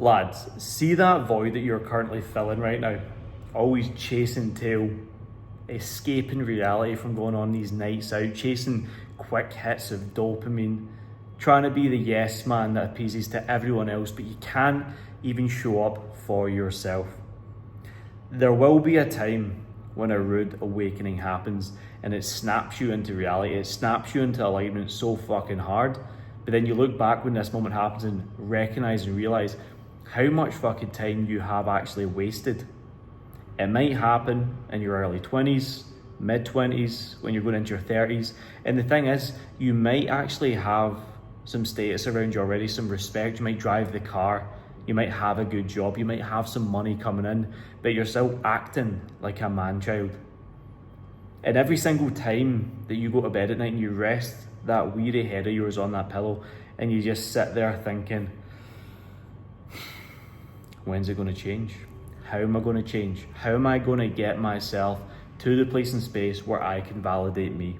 Lads, see that void that you're currently filling right now? Always chasing tail, escaping reality from going on these nights out, chasing quick hits of dopamine, trying to be the yes man that appeases to everyone else, but you can't even show up for yourself. There will be a time when a rude awakening happens and it snaps you into reality, it snaps you into alignment so fucking hard, but then you look back when this moment happens and recognize and realize how much fucking time you have actually wasted. It might happen in your early 20s, mid 20s, when you're going into your 30s. And the thing is, you might actually have some status around you already, some respect. You might drive the car, you might have a good job, you might have some money coming in, but you're still acting like a man-child. And every single time that you go to bed at night and you rest that weary head of yours on that pillow and you just sit there thinking, when's it going to change? How am I going to change? How am I going to get myself to the place and space where I can validate me?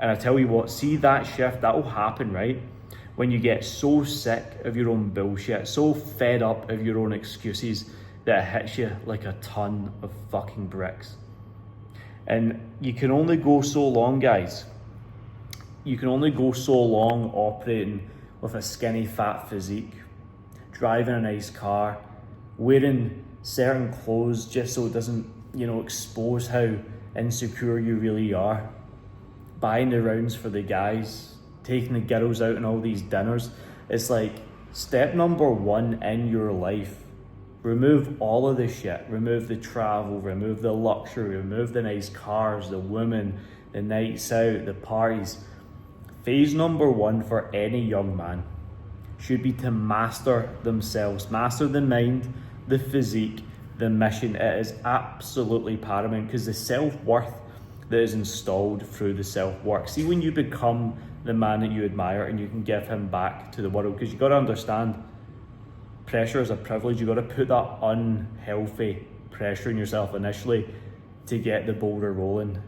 And I tell you what, see that shift, that will happen, right? When you get so sick of your own bullshit, so fed up of your own excuses that it hits you like a ton of fucking bricks. And you can only go so long, guys. You can only go so long operating with a skinny, fat physique, driving a nice car, wearing certain clothes just so it doesn't, expose how insecure you really are, buying the rounds for the guys, taking the girls out on all these dinners. It's like step number one in your life. Remove all of the shit, remove the travel, remove the luxury, remove the nice cars, the women, the nights out, the parties. Phase number one for any young man should be to master themselves, master the mind, the physique, the mission. It is absolutely paramount because the self-worth that is installed through the self-work. See, when you become the man that you admire and you can give him back to the world, because you got to understand, pressure is a privilege. You got to put that unhealthy pressure on yourself initially to get the boulder rolling.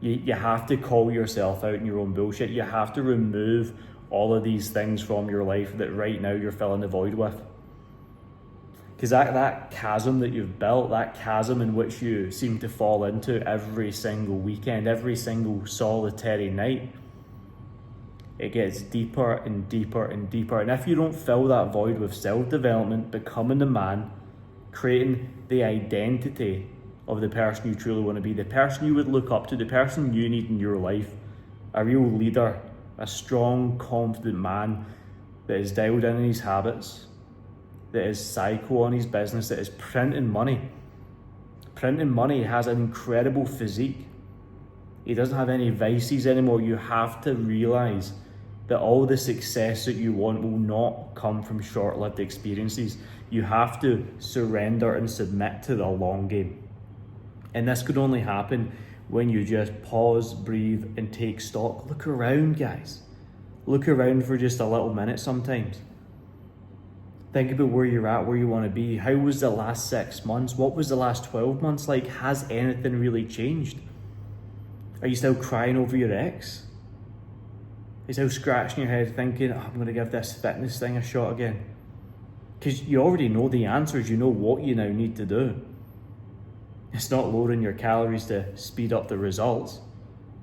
You have to call yourself out in your own bullshit. You have to remove all of these things from your life that right now you're filling the void with. Because that chasm that you've built, that chasm in which you seem to fall into every single weekend, every single solitary night, it gets deeper and deeper and deeper. And if you don't fill that void with self-development, becoming the man, creating the identity of the person you truly want to be, the person you would look up to, the person you need in your life, a real leader, a strong, confident man that is dialed in his habits, that is psycho on his business, that is printing money. Printing money, has an incredible physique. He doesn't have any vices anymore. You have to realize that all the success that you want will not come from short-lived experiences. You have to surrender and submit to the long game. And this could only happen when you just pause, breathe, and take stock. Look around, guys. Look around for just a little minute sometimes. Think about where you're at, where you want to be. How was the last 6 months? What was the last 12 months like? Has anything really changed? Are you still crying over your ex? Are you still scratching your head thinking, I'm going to give this fitness thing a shot again? Because you already know the answers. You know what you now need to do. It's not lowering your calories to speed up the results.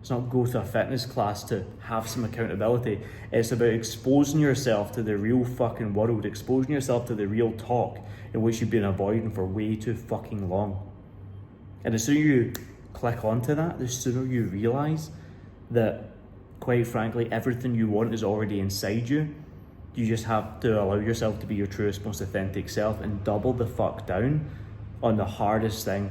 It's not go to a fitness class to have some accountability. It's about exposing yourself to the real fucking world, exposing yourself to the real talk in which you've been avoiding for way too fucking long. And the sooner you click onto that, the sooner you realize that, quite frankly, everything you want is already inside you. You just have to allow yourself to be your truest, most authentic self and double the fuck down on the hardest thing.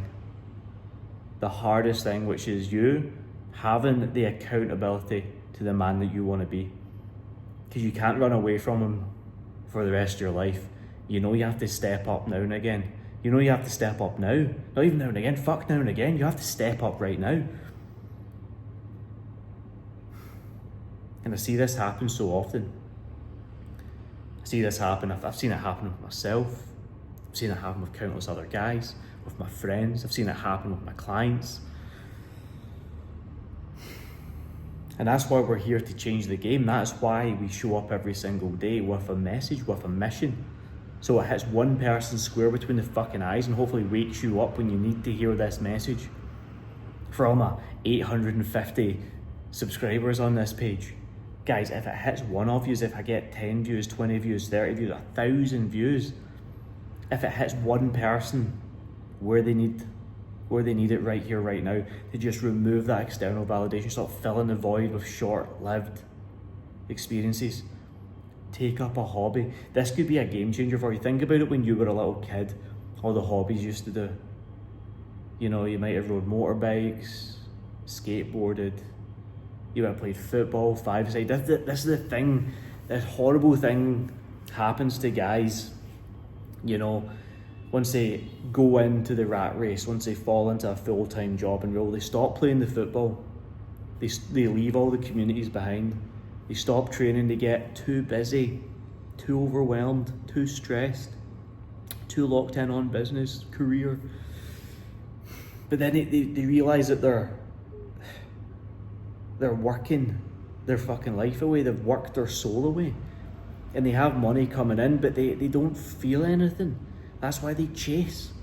The hardest thing, which is you having the accountability to the man that you want to be. Because you can't run away from him for the rest of your life. You know you have to step up now and again. You know you have to step up now. Not even now and again, fuck now and again. You have to step up right now. And I see this happen so often. I see this happen, I've seen it happen with myself. I've seen it happen with countless other guys, with my friends. I've seen it happen with my clients. And that's why we're here to change the game. That's why we show up every single day with a message, with a mission. So it hits one person square between the fucking eyes and hopefully wakes you up when you need to hear this message. For all my 850 subscribers on this page, guys, if it hits one of you, if I get 10 views, 20 views, 30 views, 1,000 views, if it hits one person where they need it right here, right now, to just remove that external validation, stop filling the void with short-lived experiences. Take up a hobby. This could be a game changer for you. Think about it when you were a little kid, all the hobbies you used to do. You know, you might have rode motorbikes, skateboarded, you might have played football, five-a-side. This is the thing, this horrible thing happens to guys, you know, once they go into the rat race, once they fall into a full-time job and role, they stop playing the football. They leave all the communities behind. They stop training, they get too busy, too overwhelmed, too stressed, too locked in on business, career. But then they realise that they're working their fucking life away, they've worked their soul away. And they have money coming in, but they don't feel anything. That's why they chase.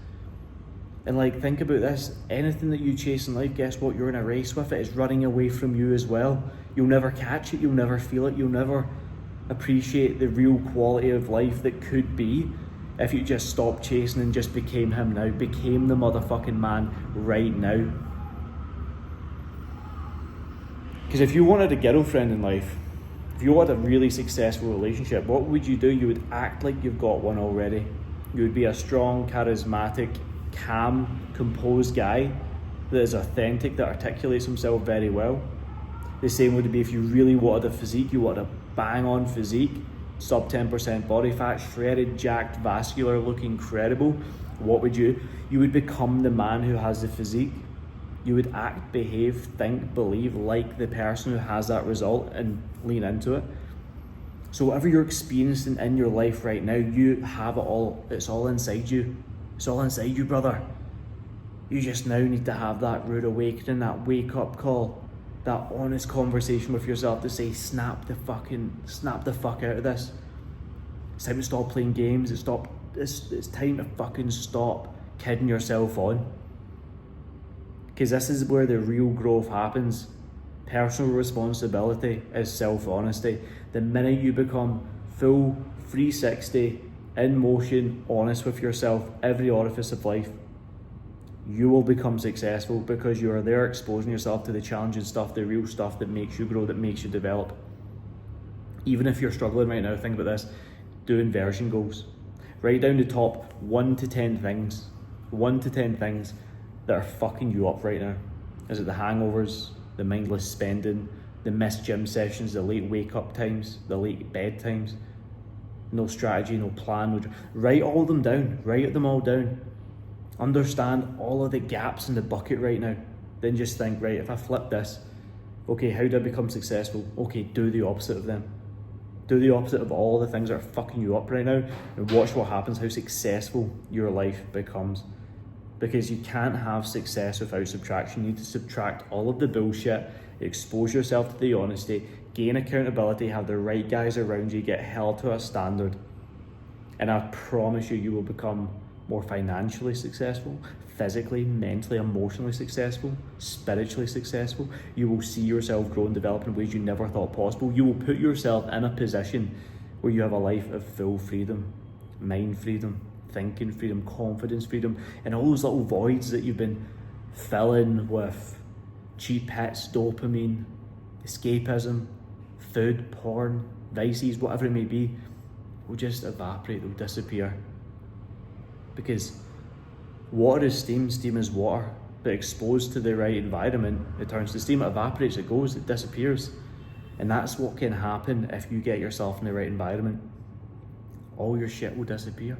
And like, think about this, anything that you chase in life, guess what, you're in a race with it, it's running away from you as well. You'll never catch it, you'll never feel it, you'll never appreciate the real quality of life that could be if you just stopped chasing and just became him now, became the motherfucking man right now. Because if you wanted a girlfriend in life, if you wanted a really successful relationship, what would you do? You would act like you've got one already. You would be a strong, charismatic, calm, composed guy that is authentic, that articulates himself very well. The same would it be if you really wanted a physique, you wanted a bang-on physique, sub 10% body fat, shredded, jacked, vascular, look incredible. What would you? You would become the man who has the physique. You would act, behave, think, believe like the person who has that result and lean into it. So whatever you're experiencing in your life right now, you have it all. It's all inside you. It's all inside you, brother. You just now need to have that rude awakening, that wake-up call, that honest conversation with yourself to say, snap the fuck out of this. It's time to stop playing games. It's time to fucking stop kidding yourself on. Because this is where the real growth happens. Personal responsibility is self-honesty. The minute you become full 360, in motion, honest with yourself, every orifice of life, you will become successful because you are there exposing yourself to the challenging stuff, the real stuff that makes you grow, that makes you develop. Even if you're struggling right now, think about this, do inversion goals. Write down the top 1 to 10 things that are fucking you up right now. Is it the hangovers, the mindless spending, the missed gym sessions, the late wake up times, the late bed times, no strategy, no plan? Write all them down, write them all down. Understand all of the gaps in the bucket right now. Then just think, right, if I flip this, okay, how do I become successful? Okay, do the opposite of them. Do the opposite of all the things that are fucking you up right now and watch what happens, how successful your life becomes. Because you can't have success without subtraction. You need to subtract all of the bullshit, expose yourself to the honesty, gain accountability, have the right guys around you, get held to a standard. And I promise you, you will become more financially successful, physically, mentally, emotionally successful, spiritually successful. You will see yourself grow and develop in ways you never thought possible. You will put yourself in a position where you have a life of full freedom, mind freedom, thinking freedom, confidence freedom, and all those little voids that you've been filling with cheap hits, dopamine, escapism, food, porn, vices, whatever it may be, will just evaporate, they'll disappear. Because water is steam, steam is water, but exposed to the right environment, it turns to steam, it evaporates, it goes, it disappears. And that's what can happen if you get yourself in the right environment. All your shit will disappear.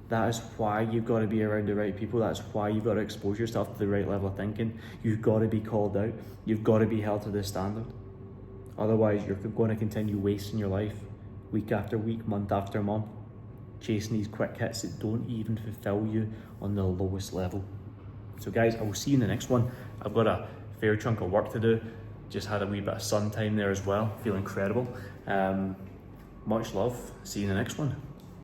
That is why you've got to be around the right people. That's why you've got to expose yourself to the right level of thinking. You've got to be called out. You've got to be held to this standard. Otherwise, you're going to continue wasting your life week after week, month after month, chasing these quick hits that don't even fulfill you on the lowest level. So guys, I will see you in the next one. I've got a fair chunk of work to do. Just had a wee bit of sun time there as well. Feel incredible. Much love. See you in the next one.